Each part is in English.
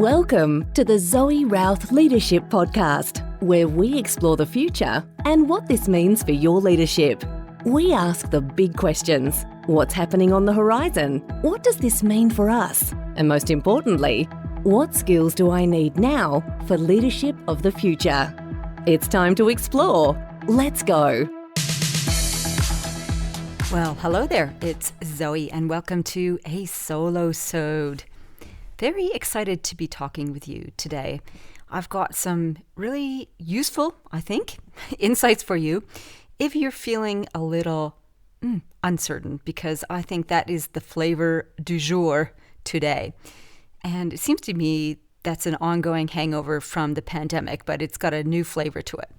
Welcome to the Zoe Routh Leadership Podcast, where we explore the future and what this means for your leadership. We ask the big questions. What's happening on the horizon? What does this mean for us? And most importantly, what skills do I need now for leadership of the future? It's time to explore. Let's go. Well, hello there. It's Zoe and welcome to a solo-sode. Very excited to be talking with you today. I've got some really useful, I think, insights for you if you're feeling a little uncertain, because I think that is the flavor du jour today. And it seems to me that's an ongoing hangover from the pandemic, but it's got a new flavor to it.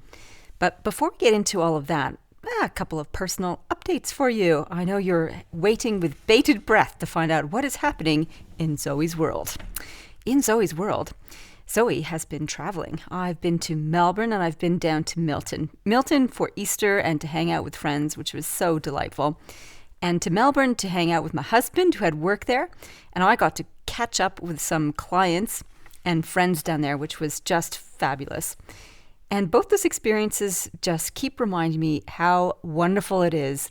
But before we get into all of that, a couple of personal updates for you. I know you're waiting with bated breath to find out what is happening in Zoe's world. In Zoe's world, Zoe has been traveling. I've been to Melbourne and I've been down to Milton. Milton for Easter and to hang out with friends, which was so delightful. And to Melbourne to hang out with my husband who had work there. And I got to catch up with some clients and friends down there, which was just fabulous. And both those experiences just keep reminding me how wonderful it is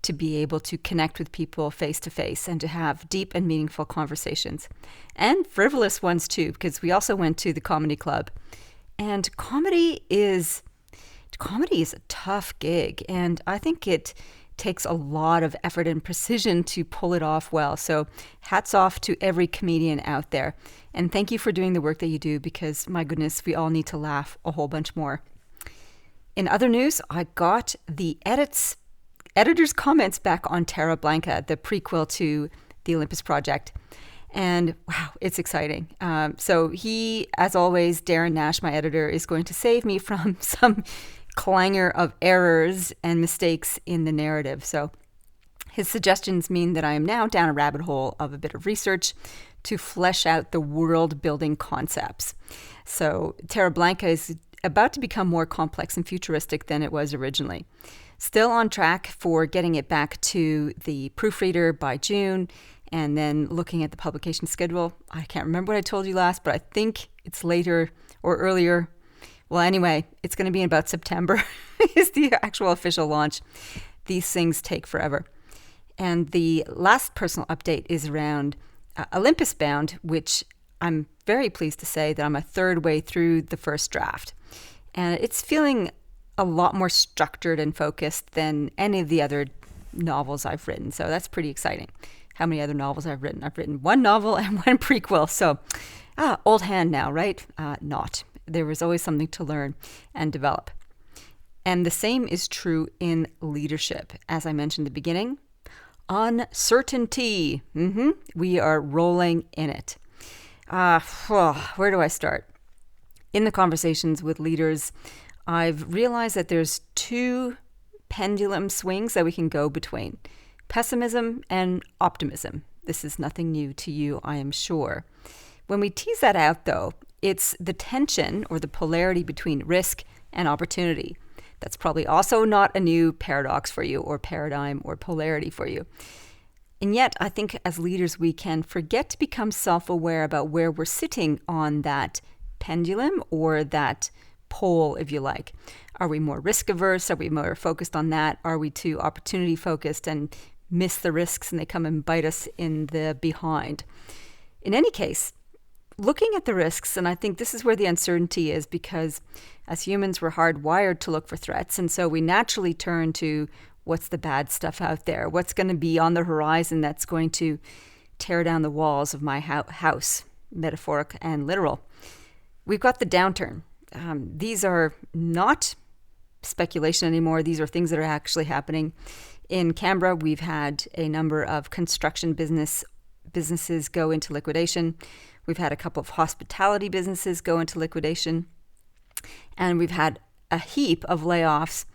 to be able to connect with people face to face and to have deep and meaningful conversations. And frivolous ones too, because we also went to the comedy club. And comedy is a tough gig. And I think it takes a lot of effort and precision to pull it off well. So hats off to every comedian out there. And thank you for doing the work that you do, because my goodness, we all need to laugh a whole bunch more. In other news, I got the editor's comments back on Terra Blanca, the prequel to the Olympus Project. And wow, it's exciting. So he, as always, Darren Nash, my editor, is going to save me from some clangor of errors and mistakes in the narrative. So his suggestions mean that I am now down a rabbit hole of a bit of research to flesh out the world building concepts. So Terra Blanca is about to become more complex and futuristic than it was originally. Still on track for getting it back to the proofreader by June, and then looking at the publication schedule. I can't remember what I told you last, but I think it's later or earlier. Well, anyway, it's going to be in about September is the actual official launch. These things take forever. And the last personal update is around Olympus Bound, which I'm very pleased to say that I'm a third way through the first draft. And it's feeling a lot more structured and focused than any of the other novels I've written. So that's pretty exciting. How many other novels I've written? I've written one novel and one prequel. So old hand now, right? Not. There was always something to learn and develop. And the same is true in leadership. As I mentioned at the beginning, uncertainty. We are rolling in it. Where do I start? In the conversations with leaders, I've realized that there's two pendulum swings that we can go between: pessimism and optimism. This is nothing new to you, I am sure. When we tease that out, though, it's the tension or the polarity between risk and opportunity. That's probably also not a new paradox for you, or paradigm, or polarity for you. And yet, I think as leaders, we can forget to become self-aware about where we're sitting on that pendulum, or that pole, if you like. Are we more risk averse? Are we more focused on that? Are we too opportunity focused and miss the risks and they come and bite us in the behind? In any case, looking at the risks, and I think this is where the uncertainty is, because as humans, we're hardwired to look for threats. And so we naturally turn to what's the bad stuff out there? What's going to be on the horizon that's going to tear down the walls of my house, metaphoric and literal? We've got the downturn. These are not speculation anymore. These are things that are actually happening. In Canberra, we've had a number of construction businesses go into liquidation. We've had a couple of hospitality businesses go into liquidation. And we've had a heap of layoffs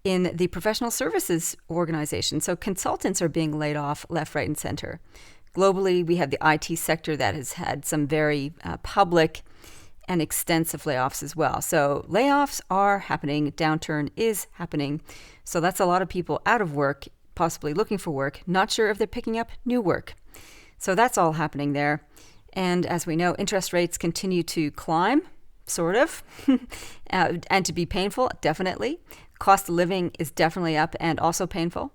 in the professional services organization. So consultants are being laid off left, right, and center. Globally, we have the IT sector that has had some very public and extensive layoffs as well. So layoffs are happening, downturn is happening. So that's a lot of people out of work, possibly looking for work, not sure if they're picking up new work. So that's all happening there. And as we know, interest rates continue to climb, sort of, and to be painful, definitely. Cost of living is definitely up and also painful.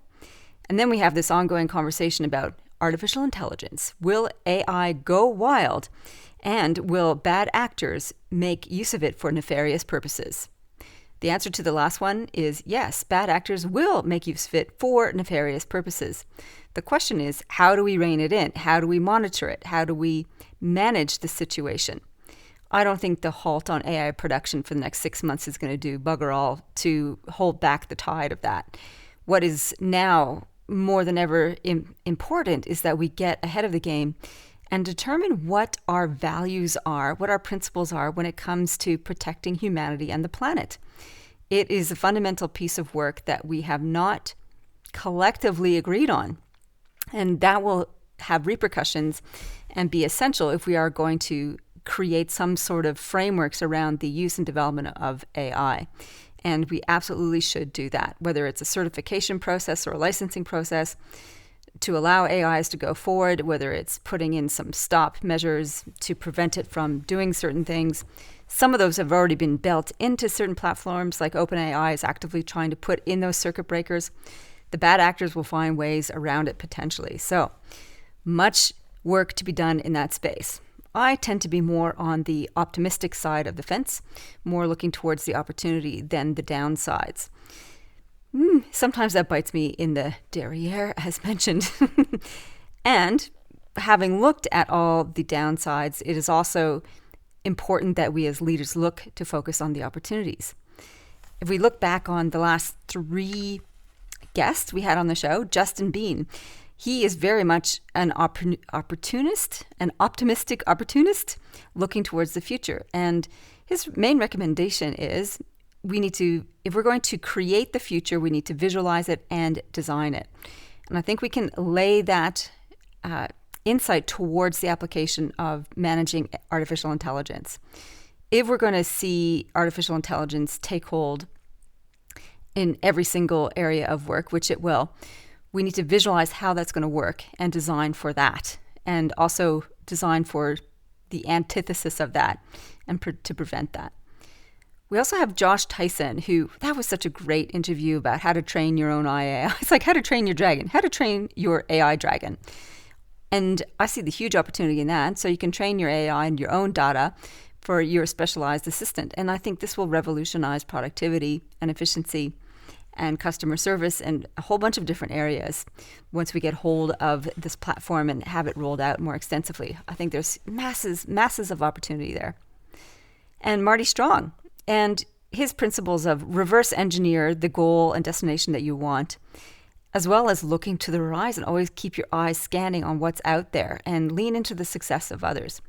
And then we have this ongoing conversation about artificial intelligence. Will AI go wild? And will bad actors make use of it for nefarious purposes? The answer to the last one is yes, bad actors will make use of it for nefarious purposes. The question is, how do we rein it in? How do we monitor it? How do we manage the situation? I don't think the halt on AI production for the next 6 months is going to do bugger all to hold back the tide of that. What is now more than ever important is that we get ahead of the game and determine what our values are, what our principles are when it comes to protecting humanity and the planet. It is a fundamental piece of work that we have not collectively agreed on, and that will have repercussions and be essential if we are going to create some sort of frameworks around the use and development of AI. And we absolutely should do that, whether it's a certification process or a licensing process, to allow AIs to go forward, whether it's putting in some stop measures to prevent it from doing certain things. Some of those have already been built into certain platforms, like OpenAI is actively trying to put in those circuit breakers. The bad actors will find ways around it potentially. So much work to be done in that space. I tend to be more on the optimistic side of the fence, more looking towards the opportunity than the downsides. Sometimes that bites me in the derriere, as mentioned. And having looked at all the downsides, it is also important that we as leaders look to focus on the opportunities. If we look back on the last 3 guests we had on the show, Justin Bean, he is very much an opportunist, an optimistic opportunist looking towards the future. And his main recommendation is if we're going to create the future, we need to visualize it and design it. And I think we can lay that insight towards the application of managing artificial intelligence. If we're going to see artificial intelligence take hold in every single area of work, which it will, we need to visualize how that's going to work and design for that, and also design for the antithesis of that and to prevent that. We also have Josh Tyson, that was such a great interview about how to train your own AI. It's like how to train your dragon, how to train your AI dragon. And I see the huge opportunity in that. So you can train your AI and your own data for your specialized assistant. And I think this will revolutionize productivity and efficiency and customer service and a whole bunch of different areas once we get hold of this platform and have it rolled out more extensively. I think there's masses of opportunity there. And Marty Strong and his principles of reverse engineer the goal and destination that you want, as well as looking to the horizon. Always keep your eyes scanning on what's out there and lean into the success of others.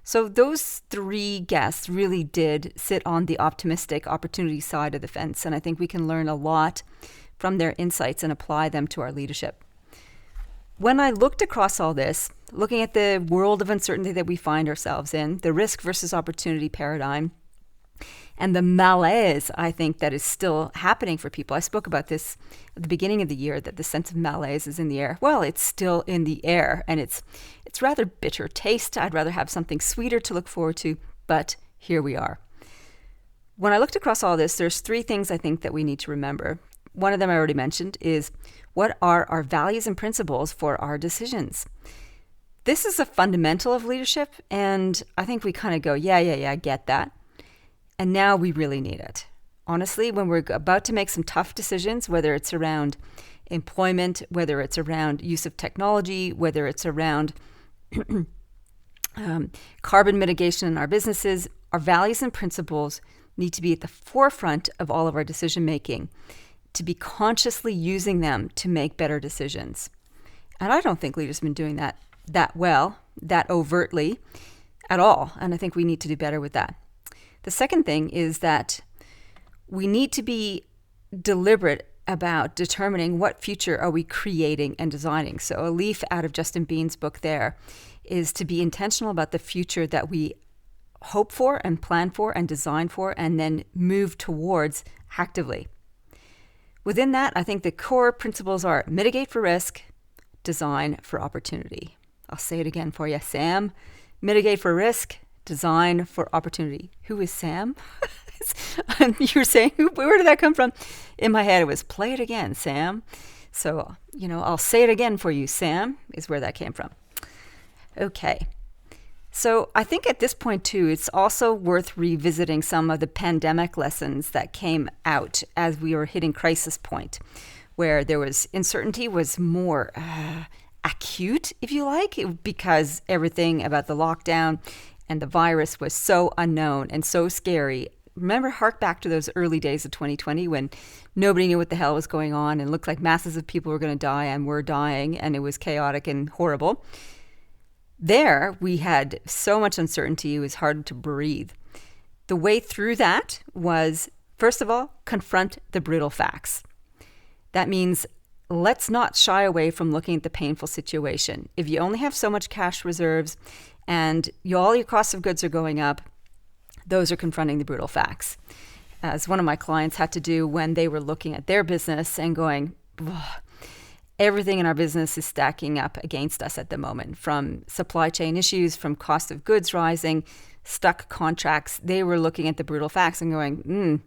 So those 3 guests really did sit on the optimistic opportunity side of the fence, and I think we can learn a lot from their insights and apply them to our leadership. When I looked across all this, looking at the world of uncertainty that we find ourselves in, the risk versus opportunity paradigm, and the malaise, I think, that is still happening for people. I spoke about this at the beginning of the year, that the sense of malaise is in the air. Well, it's still in the air, and it's rather bitter taste. I'd rather have something sweeter to look forward to, but here we are. When I looked across all this, there's 3 things I think that we need to remember. One of them I already mentioned is, what are our values and principles for our decisions? This is a fundamental of leadership, and I think we kind of go, yeah, I get that. And now we really need it. Honestly, when we're about to make some tough decisions, whether it's around employment, whether it's around use of technology, whether it's around carbon mitigation in our businesses, our values and principles need to be at the forefront of all of our decision making, to be consciously using them to make better decisions. And I don't think leaders have been doing that well, that overtly at all. And I think we need to do better with that. The second thing is that we need to be deliberate about determining what future are we creating and designing. So a leaf out of Justin Bean's book there is to be intentional about the future that we hope for and plan for and design for, and then move towards actively. Within that, I think the core principles are mitigate for risk, design for opportunity. I'll say it again for you, Sam. Mitigate for risk, design for opportunity. Who is Sam? You were saying, where did that come from? In my head, it was, play it again, Sam. So, I'll say it again for you. Sam is where that came from. Okay. So I think at this point, too, it's also worth revisiting some of the pandemic lessons that came out as we were hitting crisis point, where there was uncertainty was more acute, if you like, because everything about the lockdown and the virus was so unknown and so scary. Remember, hark back to those early days of 2020 when nobody knew what the hell was going on and looked like masses of people were going to die and were dying, and it was chaotic and horrible. There, we had so much uncertainty, it was hard to breathe. The way through that was, first of all, confront the brutal facts. That means let's not shy away from looking at the painful situation. If you only have so much cash reserves and all your costs of goods are going up, those are confronting the brutal facts. As one of my clients had to do when they were looking at their business and going, everything in our business is stacking up against us at the moment, from supply chain issues, from cost of goods rising, stuck contracts. They were looking at the brutal facts and going,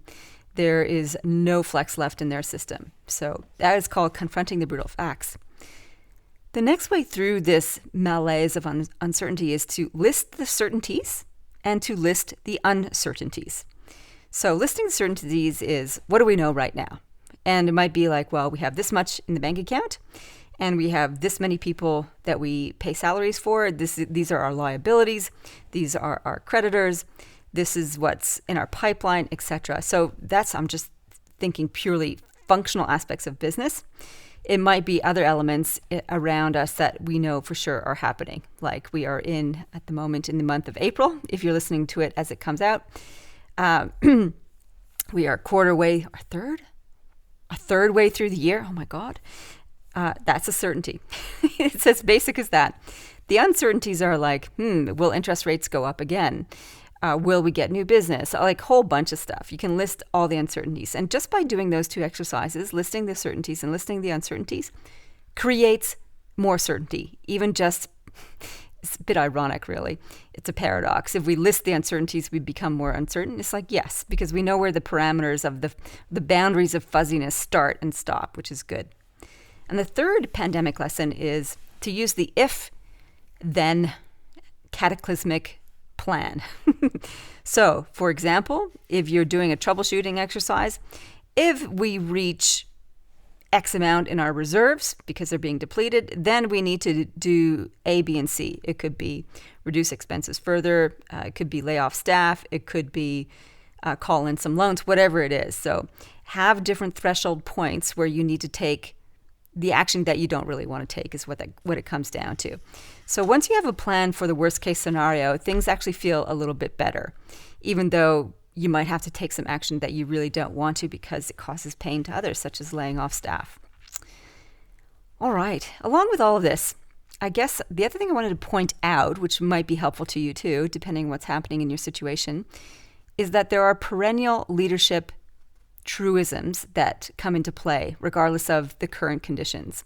there is no flex left in their system. So that is called confronting the brutal facts. The next way through this malaise of uncertainty is to list the certainties and to list the uncertainties. So listing the certainties is, what do we know right now? And it might be like, well, we have this much in the bank account, and we have this many people that we pay salaries for. These are our liabilities. These are our creditors. This is what's in our pipeline, etc. So I'm just thinking purely functional aspects of business. It might be other elements around us that we know for sure are happening. Like we are at the moment in the month of April, if you're listening to it as it comes out. We are a third way through the year. Oh my God. That's a certainty. It's as basic as that. The uncertainties are like, will interest rates go up again? Will we get new business? Like a whole bunch of stuff. You can list all the uncertainties. And just by doing those two exercises, listing the certainties and listing the uncertainties, creates more certainty. Even just, it's a bit ironic, really. It's a paradox. If we list the uncertainties, we become more uncertain. It's like, yes, because we know where the parameters of the boundaries of fuzziness start and stop, which is good. And the third pandemic lesson is to use the if-then cataclysmic plan. So, for example, if you're doing a troubleshooting exercise, if we reach X amount in our reserves because they're being depleted, then we need to do A, B, and C. It could be reduce expenses further. It could be lay off staff. It could be call in some loans, whatever it is. So have different threshold points where you need to take the action that you don't really want to take is what it comes down to. So once you have a plan for the worst case scenario, things actually feel a little bit better, even though you might have to take some action that you really don't want to because it causes pain to others, such as laying off staff. All right. Along with all of this, I guess the other thing I wanted to point out, which might be helpful to you too, depending on what's happening in your situation, is that there are perennial leadership truisms that come into play regardless of the current conditions.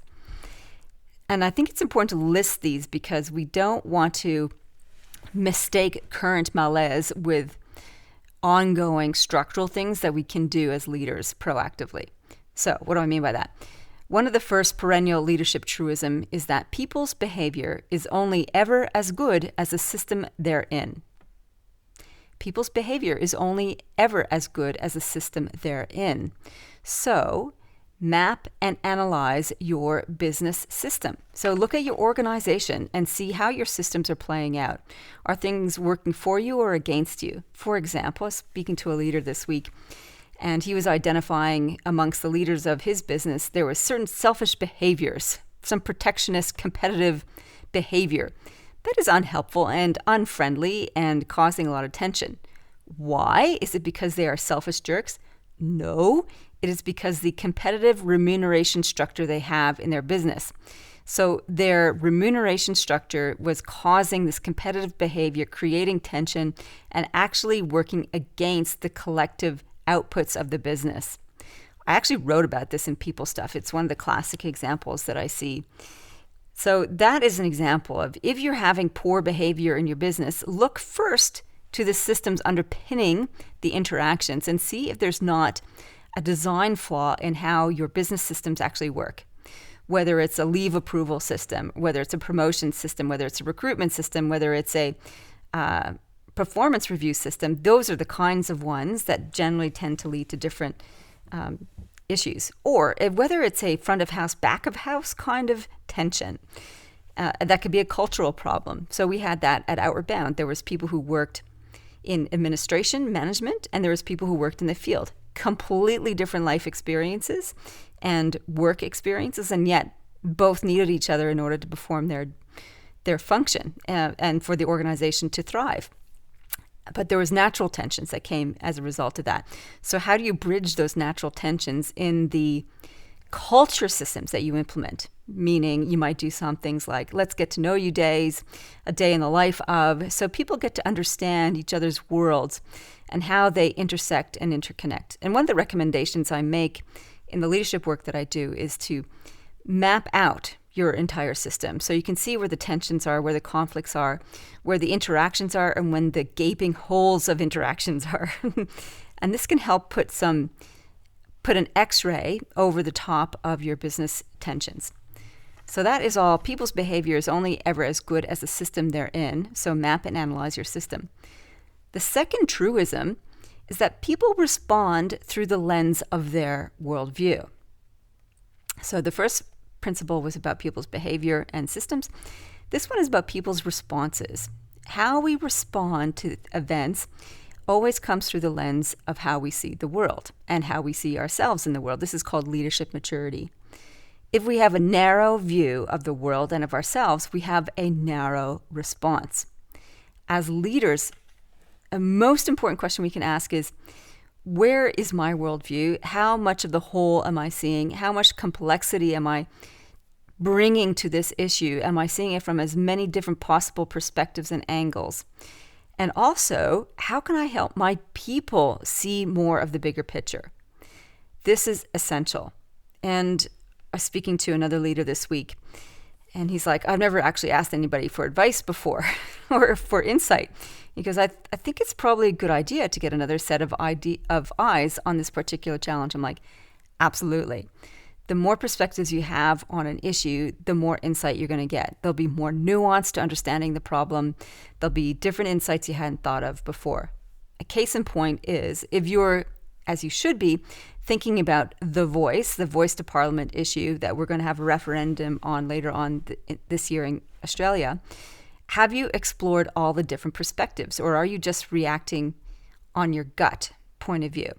And I think it's important to list these because we don't want to mistake current malaise with ongoing structural things that we can do as leaders proactively. So what do I mean by that? One of the first perennial leadership truism is that people's behavior is only ever as good as the system they're in. People's behavior is only ever as good as the system they're in. So map and analyze your business system. So look at your organization and see how your systems are playing out. Are things working for you or against you? For example, I was speaking to a leader this week, and he was identifying amongst the leaders of his business, there were certain selfish behaviors, some protectionist, competitive behavior that is unhelpful and unfriendly and causing a lot of tension. Why? Is it because they are selfish jerks? No, it is because the competitive remuneration structure they have in their business. So their remuneration structure was causing this competitive behavior, creating tension, and actually working against the collective outputs of the business. I actually wrote about this in People Stuff. It's one of the classic examples that I see. So that is an example of, if you're having poor behavior in your business, look first to the systems underpinning the interactions and see if there's not a design flaw in how your business systems actually work. Whether it's a leave approval system, whether it's a promotion system, whether it's a recruitment system, whether it's a performance review system, those are the kinds of ones that generally tend to lead to different issues. Or whether it's a front of house, back of house kind of tension. That could be a cultural problem. So we had that at Outward Bound. There was people who worked in administration, management, and there was people who worked in the field. Completely different life experiences and work experiences, and yet both needed each other in order to perform their function and for the organization to thrive. But there was natural tensions that came as a result of that. So how do you bridge those natural tensions in the culture systems that you implement? Meaning you might do some things like let's get to know you days, a day in the life of, so people get to understand each other's worlds and how they intersect and interconnect. And one of the recommendations I make in the leadership work that I do is to map out your entire system so you can see where the tensions are, where the conflicts are, where the interactions are, and when the gaping holes of interactions are. And this can help put an X-ray over the top of your business tensions. So that is all. People's behavior is only ever as good as the system they're in. So map and analyze your system. The second truism is that people respond through the lens of their worldview. So the first principle was about people's behavior and systems. This one is about people's responses. How we respond to events always comes through the lens of how we see the world and how we see ourselves in the world. This is called leadership maturity. If we have a narrow view of the world and of ourselves, we have a narrow response. As leaders, a most important question we can ask is, where is my worldview? How much of the whole am I seeing? How much complexity am I bringing to this issue? Am I seeing it from as many different possible perspectives and angles? And also, how can I help my people see more of the bigger picture? This is essential. And I was speaking to another leader this week, and he's like, I've never actually asked anybody for advice before or for insight, because I think it's probably a good idea to get another set of eyes on this particular challenge. I'm like, absolutely. The more perspectives you have on an issue, the more insight you're going to get. There'll be more nuance to understanding the problem. There'll be different insights you hadn't thought of before. A case in point is, if you're, as you should be, thinking about the voice to Parliament issue that we're going to have a referendum on later on this year in Australia, have you explored all the different perspectives, or are you just reacting on your gut point of view?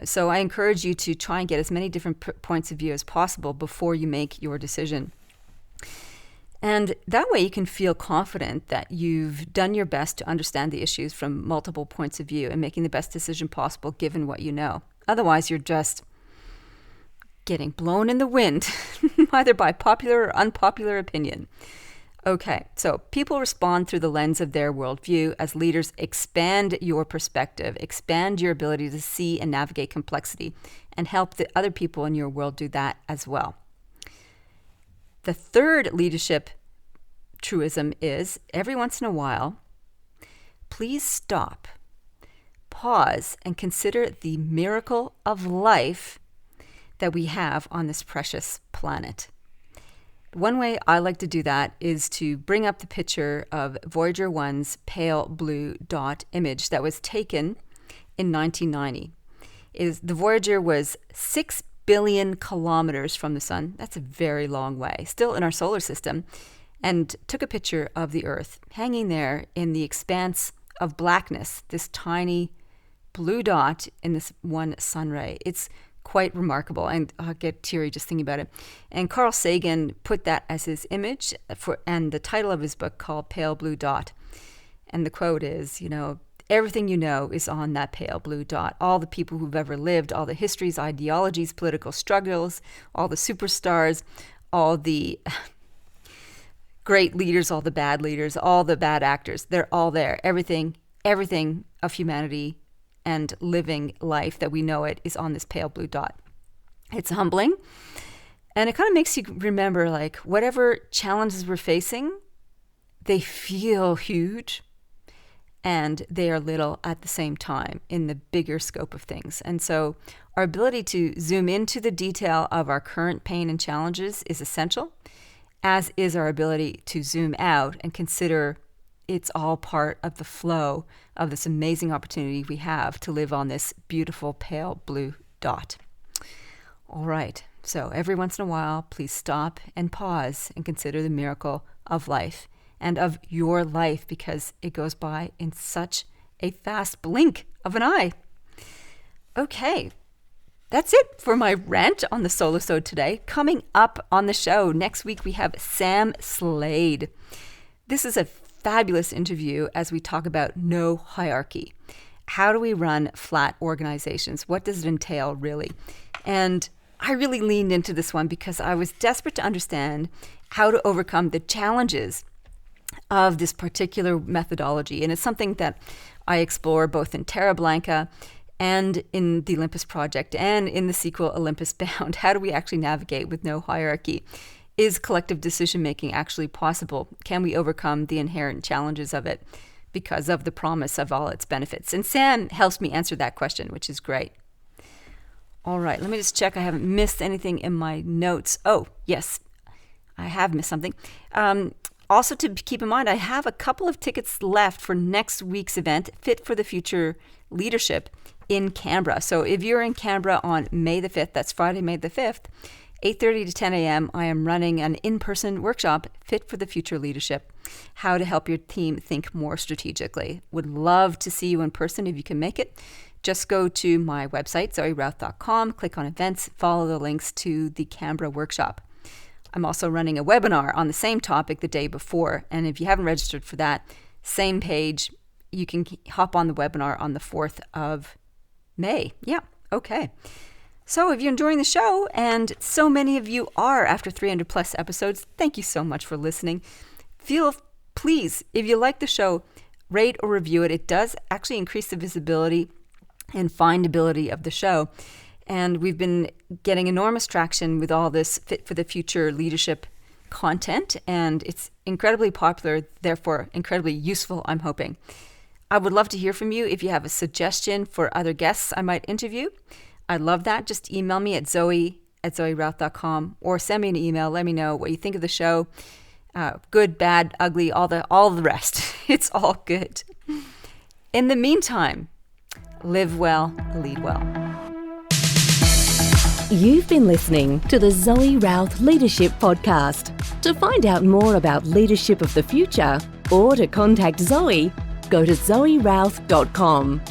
So I encourage you to try and get as many different points of view as possible before you make your decision. And that way you can feel confident that you've done your best to understand the issues from multiple points of view and making the best decision possible given what you know. Otherwise, you're just getting blown in the wind, either by popular or unpopular opinion. Okay, so people respond through the lens of their worldview. As leaders, expand your perspective, expand your ability to see and navigate complexity, and help the other people in your world do that as well. The third leadership truism is, every once in a while, please stop, pause, and consider the miracle of life that we have on this precious planet. One way I like to do that is to bring up the picture of Voyager 1's pale blue dot image that was taken in 1990. The Voyager was 6 billion kilometers from the sun. That's a very long way, still in our solar system, and took a picture of the Earth hanging there in the expanse of blackness, this tiny blue dot in this one sun ray. It's quite remarkable, and I'll get teary just thinking about it. And Carl Sagan put that as his image and the title of his book called Pale Blue Dot. And the quote is, everything you know is on that pale blue dot. All the people who've ever lived, all the histories, ideologies, political struggles, all the superstars, all the great leaders, all the bad leaders, all the bad actors, they're all there. Everything of humanity and living life that we know it is on this pale blue dot. It's humbling. And it kind of makes you remember, like, whatever challenges we're facing, they feel huge and they are little at the same time in the bigger scope of things. And so our ability to zoom into the detail of our current pain and challenges is essential, as is our ability to zoom out and consider it's all part of the flow of this amazing opportunity we have to live on this beautiful pale blue dot. All right, so every once in a while, please stop and pause and consider the miracle of life and of your life, because it goes by in such a fast blink of an eye. Okay, that's it for my rant on the Solo-sode today. Coming up on the show next week, we have Sam Slade. This is a fabulous interview as we talk about no hierarchy. How do we run flat organizations? What does it entail, really? And I really leaned into this one because I was desperate to understand how to overcome the challenges of this particular methodology. And it's something that I explore both in Terra Blanca and in the Olympus Project and in the sequel Olympus Bound. How do we actually navigate with no hierarchy? Is collective decision-making actually possible? Can we overcome the inherent challenges of it because of the promise of all its benefits? And Sam helps me answer that question, which is great. All right, let me just check I haven't missed anything in my notes. Oh, yes, I have missed something. Also to keep in mind, I have a couple of tickets left for next week's event, Fit for the Future Leadership in Canberra. So if you're in Canberra on May the 5th, that's Friday, May the 5th, 8:30 to 10 a.m., I am running an in-person workshop, Fit for the Future Leadership, how to help your team think more strategically. Would love to see you in person if you can make it. Just go to my website, zoerouth.com, click on events, follow the links to the Canberra workshop. I'm also running a webinar on the same topic the day before. And if you haven't registered for that, same page, you can hop on the webinar on the 4th of May. Yeah, okay. So if you're enjoying the show, and so many of you are after 300 plus episodes, thank you so much for listening. Please, if you like the show, rate or review it. It does actually increase the visibility and findability of the show. And we've been getting enormous traction with all this Fit for the Future leadership content, and it's incredibly popular, therefore incredibly useful, I'm hoping. I would love to hear from you if you have a suggestion for other guests I might interview. I'd love that. Just email me at zoe@zoerouth.com or send me an email. Let me know what you think of the show. Good, bad, ugly, all the rest. It's all good. In the meantime, live well, lead well. You've been listening to the Zoe Routh Leadership Podcast. To find out more about leadership of the future or to contact Zoe, go to zoerouth.com.